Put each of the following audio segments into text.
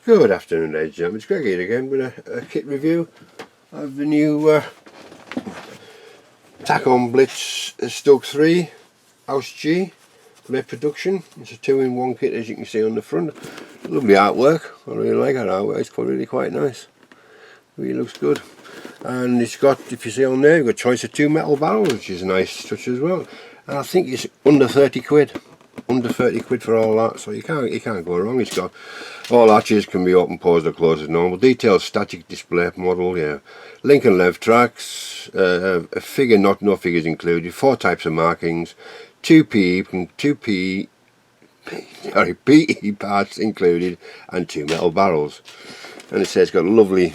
Good afternoon, ladies and gentlemen. It's Greg here again with a kit review of the new Takom Blitz StuG.III Ausf.G for production. It's a 2-in-1 kit, as you can see on the front. Lovely artwork. I really like that artwork. It's really quite nice. Really looks good. And it's got, if you see on there, you've got a choice of 2 metal barrels, which is a nice touch as well. And I think it's under 30 quid. Under 30 quid for all that, so you can't go wrong. It's got all arches can be open, paused or closed as normal. Detailed static display model, yeah. Link and left tracks, a figure, no figures included. 4 types of markings, 2 PE parts included, and 2 metal barrels. And it says it's got a lovely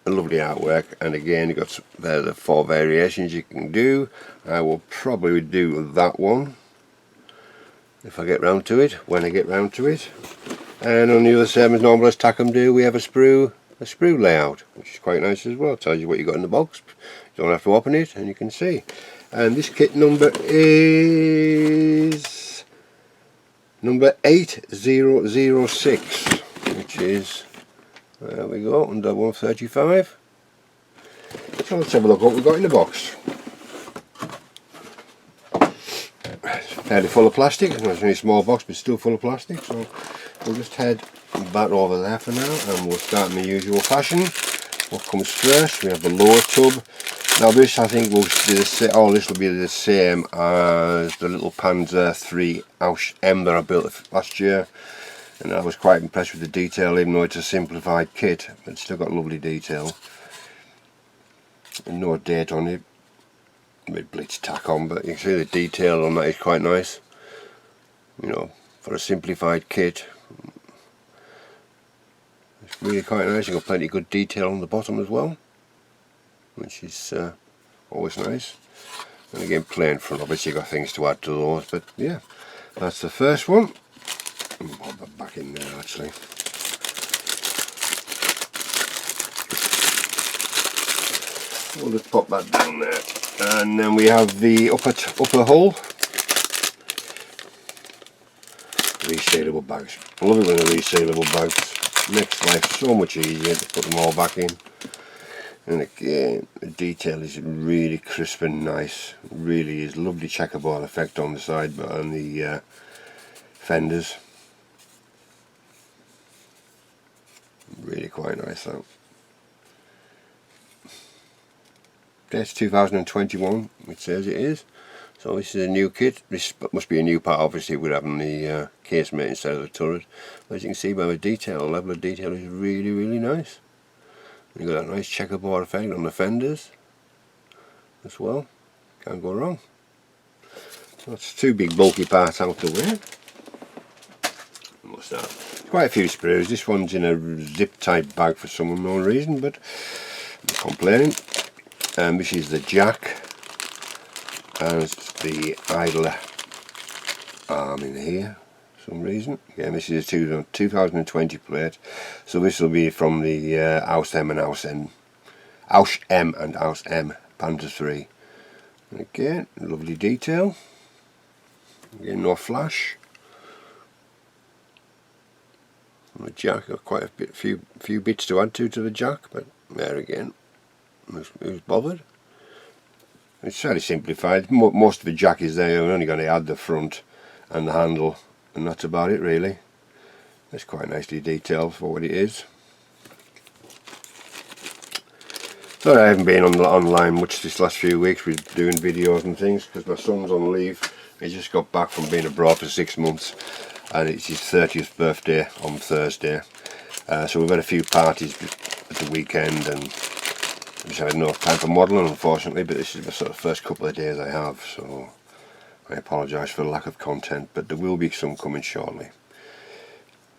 artwork, and again you've got the 4 variations you can do. I will probably do that one if I get round to it, when I get round to it. And on the other side, as normal as Takom do, we have a sprue layout, which is quite nice as well. It tells you what you got in the box. You don't have to open it, and you can see. And this kit number is number 8006, which is, there we go, under 135. So let's have a look what we've got in the box. Fairly full of plastic. It's only a small box, but still full of plastic. So we'll just head back over there for now, and we'll start in the usual fashion. What comes first? We have the lower tub. Now this, I think, will be the same. Oh, this will be the same as the little Panzer III Ausf.M that I built last year, and I was quite impressed with the detail, even though it's a simplified kit. But it's still got lovely detail. And no date on it. With Blitz Takom, but you can see the detail on that is quite nice. You know, for a simplified kit, it's really quite nice. You've got plenty of good detail on the bottom as well, which is always nice. And again, plain front, obviously you've got things to add to those, but yeah, that's the first one. I'll put that back in there actually. We'll just pop that down there. And then we have the upper hull. Resealable bags. I love it when they're resealable bags. It makes life so much easier to put them all back in. And again, the detail is really crisp and nice. It really is. Lovely checkerboard effect on the side, but on the fenders. Really quite nice though. It's 2021, it says it is. So this is a new kit. This must be a new part, obviously, with having the casemate instead of the turret. But as you can see by the detail, the level of detail is really nice. You've got that nice checkerboard effect on the fenders as well. Can't go wrong. So that's 2 big bulky parts out the way. What's that? Quite a few sprues. This one's in a zip type bag for some unknown reason, but I'm not complaining. This is the jack, and it's the idler arm in here for some reason. Again, this is a 2020 plate, so this will be from the Ausf.M and Ausf.M Panzer III. And again, lovely detail. Again, no flash. And the jack, got quite a few bits to add to the jack, but there again. Who's bothered? It's fairly simplified. Most of the jack is there. We're only going to add the front and the handle, and that's about it really. It's quite nicely detailed for what it is. Sorry I haven't been online much this last few weeks with doing videos and things, because my son's on leave. He just got back from being abroad for 6 months, and it's his 30th birthday on Thursday. So we've had a few parties at the weekend, and I just had no time for modelling, unfortunately, but this is the sort of first couple of days I have, so I apologise for the lack of content, but there will be some coming shortly.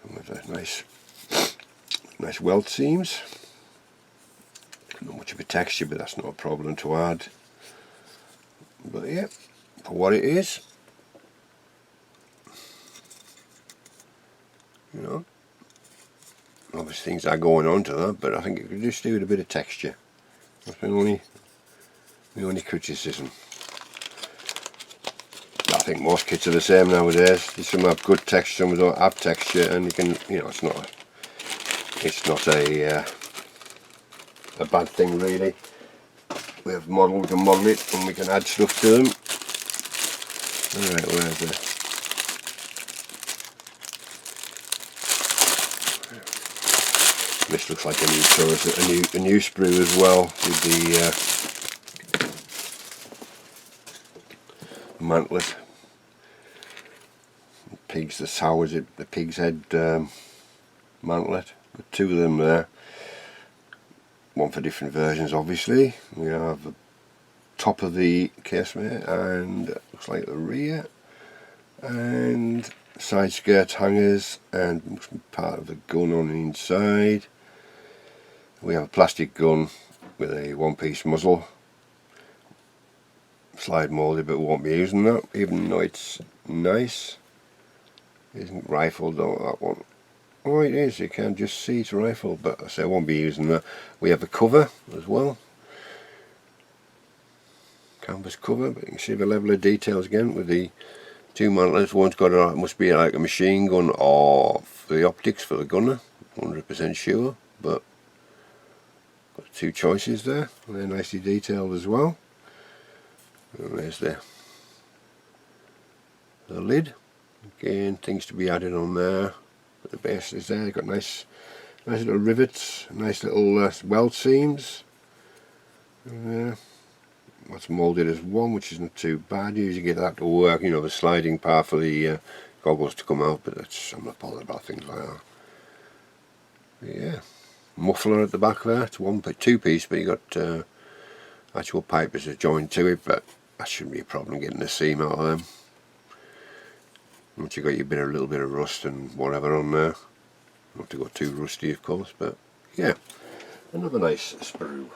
With a nice weld seams. Not much of a texture, but that's not a problem to add. But yeah, for what it is, you know, obviously things are going on to that, but I think it could just do with a bit of texture. That's my only criticism. I think most kits are the same nowadays. Some have good texture, some don't have texture, and you can, you know, it's not it's not a bad thing really. We have model, we can model it and we can add stuff to them. Alright, where's the... This looks like a new Taurus, a new sprue as well with the mantlet. Pigs, the pig's head mantlet. Two of them there. One for different versions obviously. We have the top of the casemate and looks like the rear, and side skirt hangers, and part of the gun on the inside. We have a plastic gun with a one-piece muzzle, slide moulded, but we won't be using that even though it's nice. It isn't rifled though, that one. Oh, it is, you can just see it's rifled, but I say I won't be using that. We have a cover as well, canvas cover, but you can see the level of details again with the two mantlets. One's got a, must be like a machine gun or for the optics for the gunner, 100% sure, but got two choices there. They're nicely detailed as well. And there's the lid. Again, things to be added on there. The base is there. You've got nice little rivets, nice little weld seams. That's moulded as one, which isn't too bad. You usually get that to work, you know, the sliding part for the goggles to come out, but I'm not bothered about things like that. But yeah, muffler at the back there. It's two piece, but you got actual pipers that join to it, but that shouldn't be a problem getting the seam out of them. Once you've got a little bit of rust and whatever on there. Not to go too rusty of course, but yeah, another nice sprue.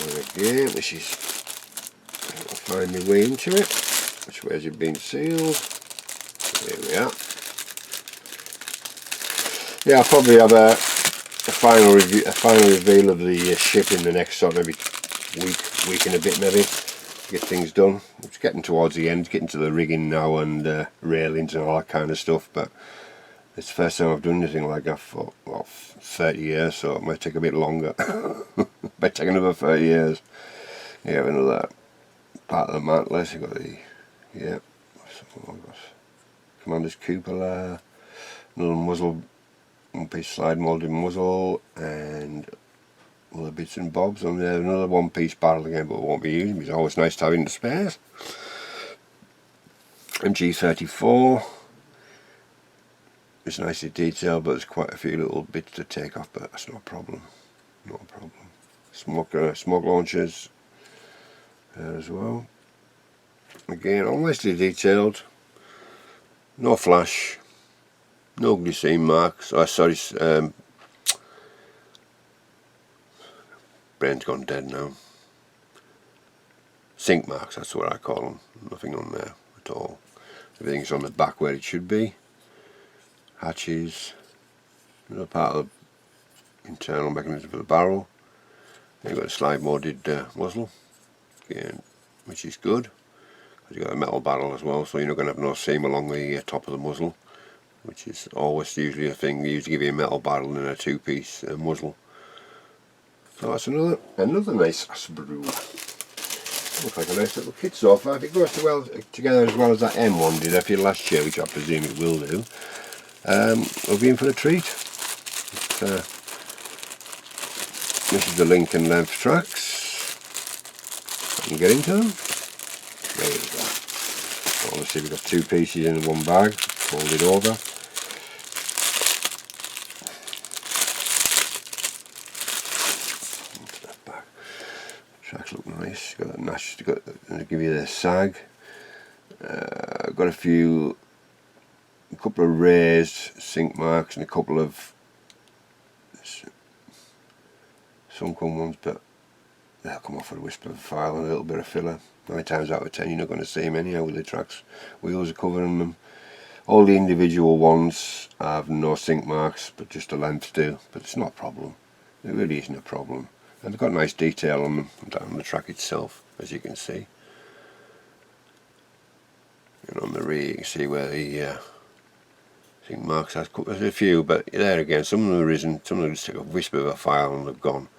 And again, this is, I'll find my way into it. Which way has it been sealed? There we are. Yeah, I'll probably have a final reveal of the ship in the next sort of maybe week and a bit maybe. Get things done. It's getting towards the end, getting to the rigging now and railings and all that kind of stuff, but it's the first time I've done anything like that for 30 years, so it might take a bit longer. Might take another 30 years. Yeah, another part of the mantlet. You've got the, yeah, Commander's cupola, another muzzle, one-piece slide moulded muzzle, and other bits and bobs on there. Another one-piece barrel again, but we won't be using. It's always nice to have in the spares. StuG.III. It's nicely detailed, but there's quite a few little bits to take off, but that's no problem. Not a problem. Smoke launchers there as well. Again, all nicely detailed. No flash. No ugly seam marks. Oh, sorry. Brain's gone dead now. Sink marks, that's what I call them. Nothing on there at all. Everything's on the back where it should be. Hatches. Another part of the internal mechanism for the barrel. Then you've got a slide molded muzzle. Again, which is good. You've got a metal barrel as well, so you're not going to have no seam along the top of the muzzle, which is always usually a thing. They usually give you a metal barrel and a two-piece muzzle. So that's another nice sprue. Looks like a nice little kit so far. If it goes together as well as that M1 did after last year, which I presume it will do, we'll be in for a treat. This is the length and length tracks. I can get into them. There we go. So obviously we've got two pieces in one bag, fold it over. Tracks look nice. Got that nash to give you the sag. I've got a couple of raised sink marks and a couple of sunken ones, but they'll come off with a wisp of a file and a little bit of filler. 9 times out of 10 you're not going to see them anyhow with the tracks. Wheels are covering them. All the individual ones have no sink marks, but just the length do. But it's not a problem. It really isn't a problem. And they've got nice detail on them down the track itself, as you can see. And on the rear you can see where the I think Mark's has a few, but there again, some of them there isn't. Some of them just take a wisp of a file and they've gone.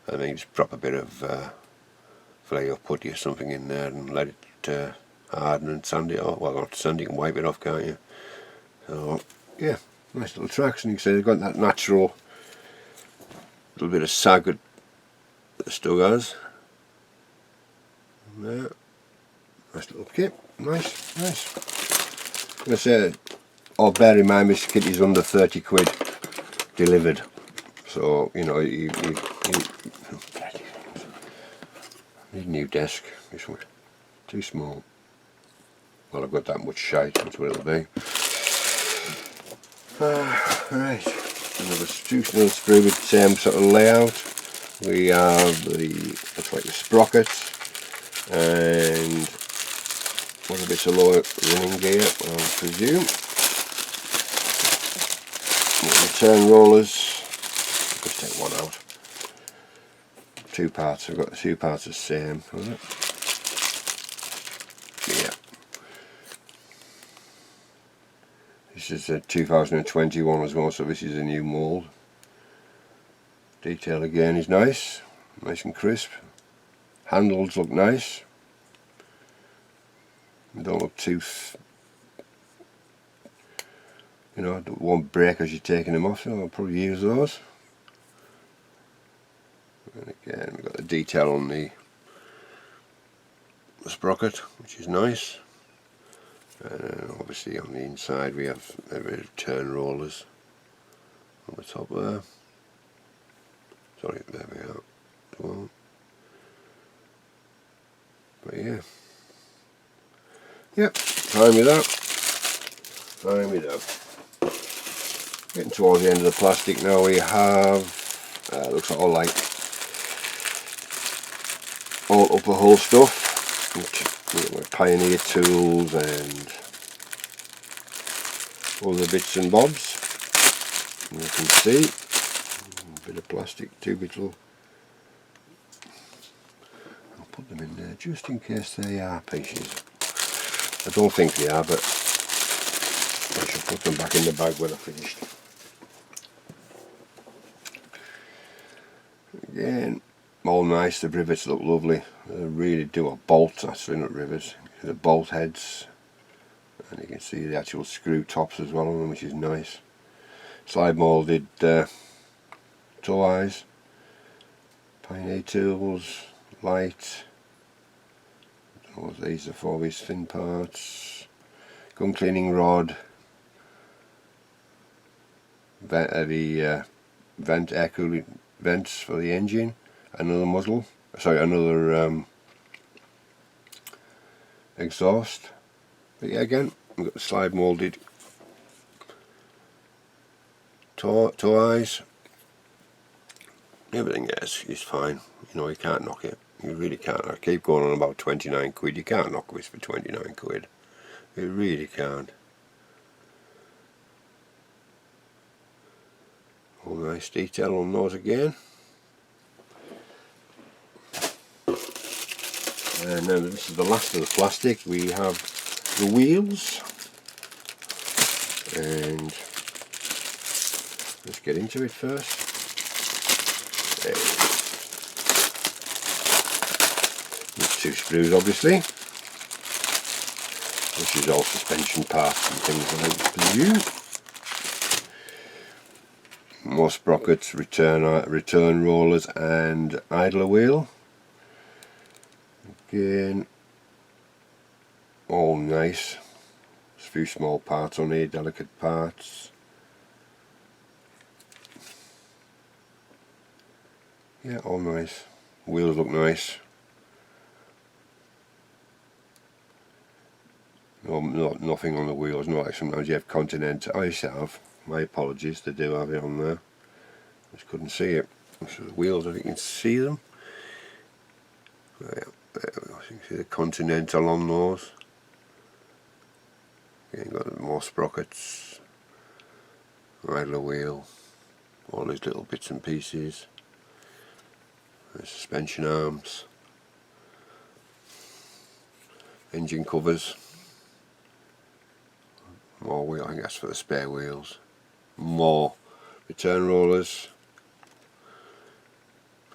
And then you just drop a bit of flay or putty or something in there and let it harden and sand it off. Well, not sand, you can wipe it off, can't you? So yeah, nice little tracks, and you can see they've got that natural little bit of sag that the StuG has. There, nice little kit, nice. I'm going to say, oh, bear in mind this kit is under 30 quid delivered, so you know you need a new desk. This one too small. Well, I've got that much shite, that's what it'll be. Right, another StuH42 with the same sort of layout. We have the, looks like the sprockets, and what a bit of low running gear, I presume. Return rollers, just take one out. Two parts, I've got the two parts the same, isn't it? Yeah. This is a 2021 as well, so this is a new mould. Detail again is nice and crisp. Handles look nice. They don't look too, you know, won't break as you're taking them off, so I'll probably use those. And again, we've got the detail on the sprocket, which is nice. And obviously on the inside we have a bit of turn rollers on the top there. Sorry, there we are. Well, but yeah. Yep, fine with that. Getting towards the end of the plastic now. We have looks like all upper hull stuff. Like Pioneer tools and other bits and bobs. And you can see a bit of plastic, two little. I'll put them in there just in case they are pieces. I don't think they are, but I shall put them back in the bag when I'm finished. Again, all nice, the rivets look lovely. They really do a bolt, actually, not rivets. The bolt heads, and you can see the actual screw tops as well on them, which is nice. Slide moulded toe eyes, Pioneer tools, light. These are for these thin parts. Gun cleaning rod. The vent air cooling vents for the engine. Another muzzle. Sorry, another exhaust. But yeah, again, we've got the slide moulded toe eyes. Everything is fine. You know, you can't knock it. You really can't. I keep going on about 29 quid. You can't knock this for 29 quid. You really can't. All nice detail on those again. And then this is the last of the plastic. We have the wheels. And let's get into it first. Two screws, obviously. This is all suspension parts and things like that. More sprockets, return rollers, and idler wheel. Again, all nice. There's a few small parts on here, delicate parts. Yeah, all nice. Wheels look nice. No, nothing on the wheels, not like sometimes you have Continental. I used to have, my apologies, they do have it on there. Just couldn't see it. So the wheels, I think you can see them. Right, I think you can see the Continental on those. Again, got more sprockets, idler wheel, all these little bits and pieces. The suspension arms, engine covers. more wheel, I think that's for the spare wheels. More return rollers,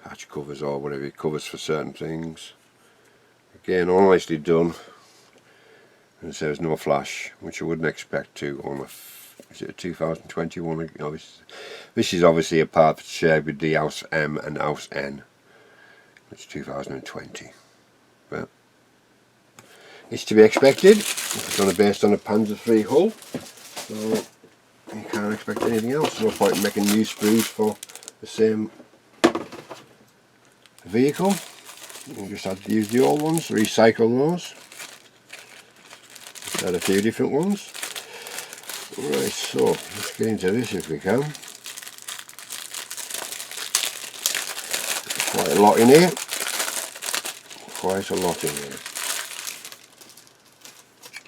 hatch covers or whatever it covers for certain things. Again, all nicely done. And so there's no flash, which I wouldn't expect to on a, is it a 2021? This is obviously a part that's shared with the Ausf.M and Ausf.N. It's 2020. But it's to be expected. It's based on a Panzer III hull, so you can't expect anything else. No point in making new sprues for the same vehicle. You can just have to use the old ones, recycle those. Had a few different ones. Right, so let's get into this if we can. Quite a lot in here. Quite a lot in here.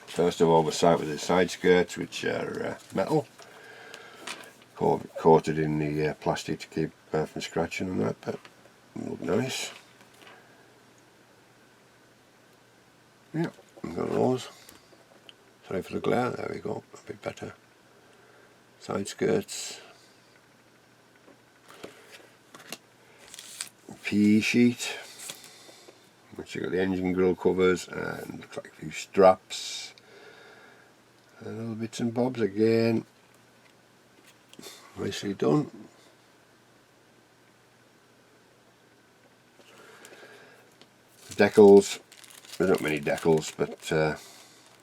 First of all, we'll start with the side skirts, which are metal, coated in the plastic to keep from scratching and that, but look nice. Yeah, we've got those. Sorry for the glare, there we go, a bit better. Side skirts. PE sheet, which you've got the engine grill covers and looks like a few straps. And little bits and bobs again. Nicely done. Decals, there's not many decals, but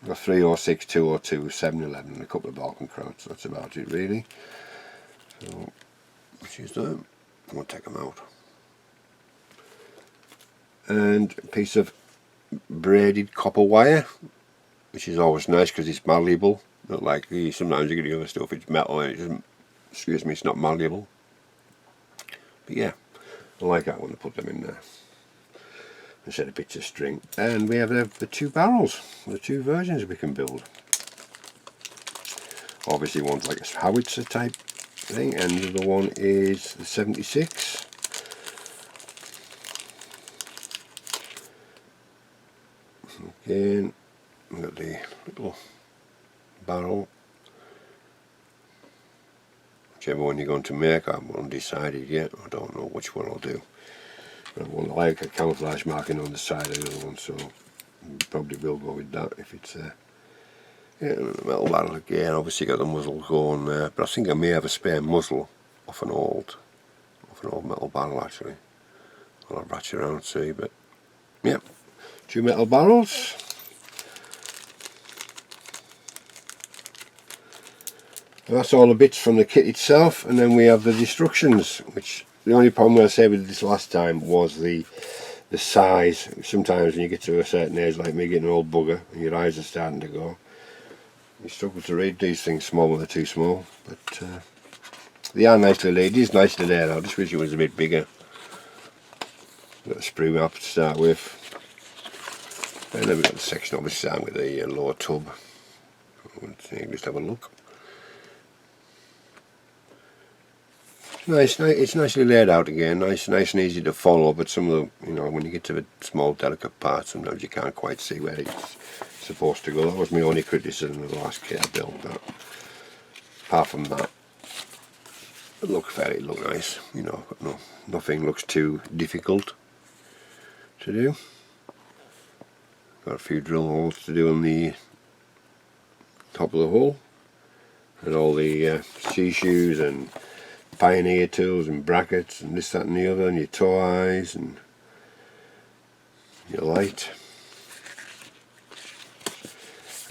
got 306, 202, 711 and a couple of Balkan crowds, that's about it really. So, which is them, we'll take them out. And a piece of braided copper wire, which is always nice because it's malleable, not like sometimes you get the other stuff, it's metal and it doesn't, excuse me, it's not malleable. But yeah, I like that when I put them in there. Instead of bits of string. And we have the two barrels, the two versions we can build. Obviously one's like a howitzer type thing and the other one is the 76. Again, we've got the little barrel. Whichever one you're going to make, I haven't decided yet, I don't know which one I'll do. I won't like a camouflage marking on the side of the other one, so probably will go with that if it's yeah, the metal barrel again. Obviously got the muzzle going there, but I think I may have a spare muzzle off an old metal barrel actually. I'll ratchet around and see, but yeah, two metal barrels. And that's all the bits from the kit itself, and then we have the instructions, which the only problem I say with this last time was the size. Sometimes when you get to a certain age, like me getting an old bugger, and your eyes are starting to go, you struggle to read these things small when they're too small. But they are nicely laid. It is nicely laid out. I just wish it was a bit bigger. Got a sprue map to start with, and then we've got the section obviously starting with the lower tub. Just have a look. Nice, it's nicely laid out again, nice and easy to follow, but some of the, when you get to the small delicate parts, sometimes you can't quite see where it's supposed to go. That was my only criticism of the last kit I built, but apart from that, it look nice, nothing looks too difficult to do. Got a few drill holes to do on the top of the hull, and all the C-shoes and Pioneer tools and brackets and this, that and the other, and your toe eyes and your light.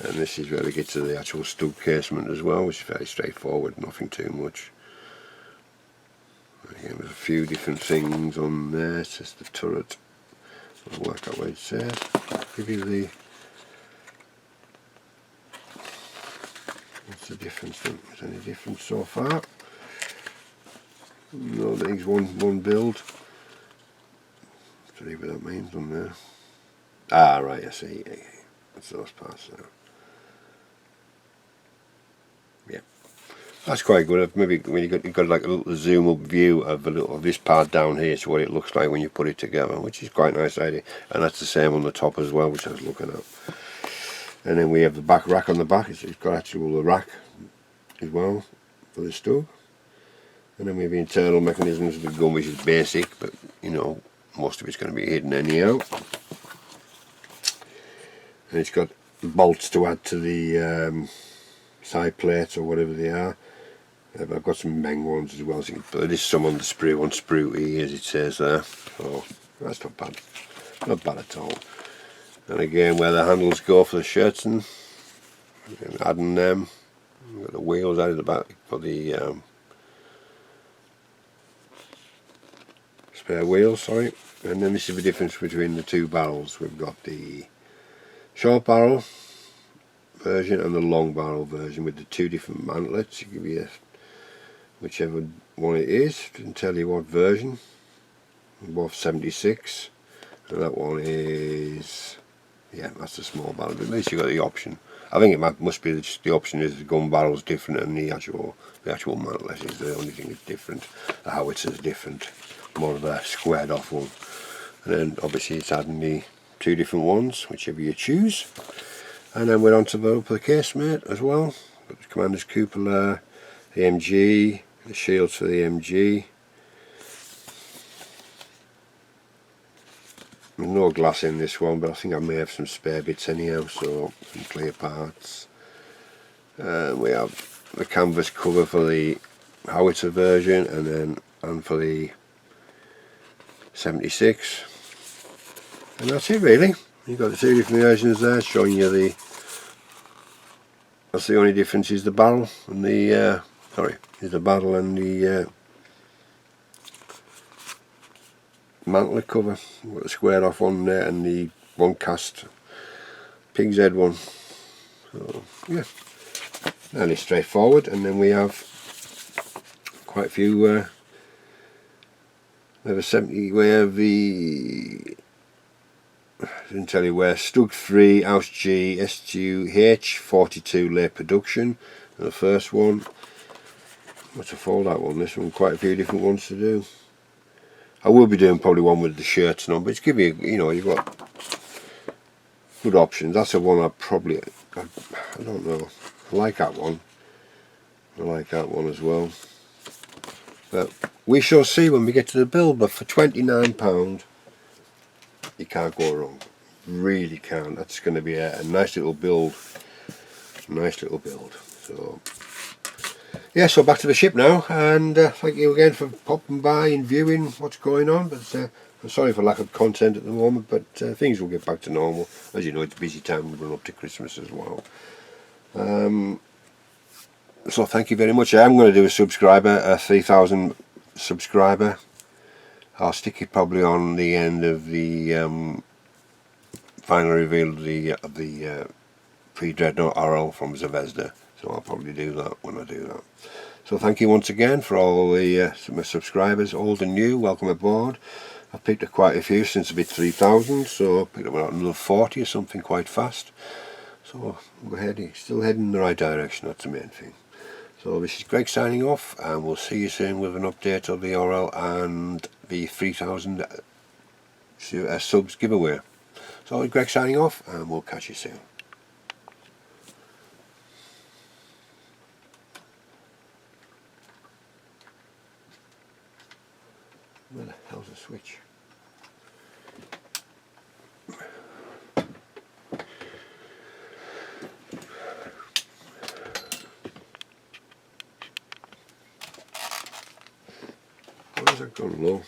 And this is where we get to the actual StuG casement as well, which is very straightforward, nothing too much. Again, there's a few different things on there. It says the turret. I'll work out what it says. I'll give you the... What's the difference then? Is there any difference so far? No, there's one build. See what that means on there. Ah, right, I see. That's those parts there. Yeah, that's quite good. Maybe when you've got like a little zoom up view of this part down here, so what it looks like when you put it together, which is quite a nice idea. And that's the same on the top as well, which I was looking at. And then we have the back rack on the back. It's got actually a rack as well for the StuG. And then we have the internal mechanisms of the gun, which is basic, but you know, most of it's going to be hidden anyhow. And it's got bolts to add to the side plates or whatever they are. But I've got some Meng ones as well, so but there's some on the sprue, on StuH42 as it says there. So that's not bad. Not bad at all. And again, where the handles go for the shirts and adding them. We've got the wheels out of the back for the spare wheels, sorry. And then this is the difference between the two barrels. We've got the short barrel version and the long barrel version with the two different mantlets. To give you whichever one it is, doesn't tell you what version. Both 76, and that one is, yeah, that's the small barrel, but at least you've got the option. I think it must be just the option is the gun barrel is different and the actual mantlet is the only thing that's different. The howitzer is different, more of a squared off one. And then obviously it's adding the two different ones, whichever you choose. And then we're on to the casemate as well. Got the Commander's cupola, the MG, the shields for the MG. There's no glass in this one, but I think I may have some spare bits anyhow, so some clear parts. We have the canvas cover for the howitzer version, and for the 76, and that's it really. You've got the two different versions there showing you that's the only difference is the barrel and the mantlet cover. We've got the squared off one there and the one cast pig's head one. So yeah, fairly straightforward. And then we have quite a few. We have a 70. We have the. I didn't tell you where. StuG.III, Ausf.G, StuH42 late production. And the first one. What's a fold out one? This one, quite a few different ones to do. I will be doing probably one with the shirts on, but it's giving you, you know, you've got good options. That's the one I don't know. I like that one. I like that one as well. But we shall see when we get to the build. But for £29, you can't go wrong. Really can't. That's going to be a nice little build. Nice little build. So yeah, so back to the ship now, and thank you again for popping by and viewing what's going on. But I'm sorry for lack of content at the moment, but things will get back to normal. As you know, it's a busy time, we run up to Christmas as well. So thank you very much. I am going to do a 3,000 subscriber. I'll stick it probably on the end of the final reveal of the pre-Dreadnought RL from Zvezda. So I'll probably do that when I do that. So thank you once again for all the my subscribers, old and new. Welcome aboard. I've picked up quite a few since I hit 3,000, so I picked up about another 40 or something quite fast. So we're still heading in the right direction. That's the main thing. So this is Greg signing off, and we'll see you soon with an update of the RL and the 3,000 subs giveaway. So it's Greg signing off, and we'll catch you soon. Where the hell's the switch? Why has that gone low?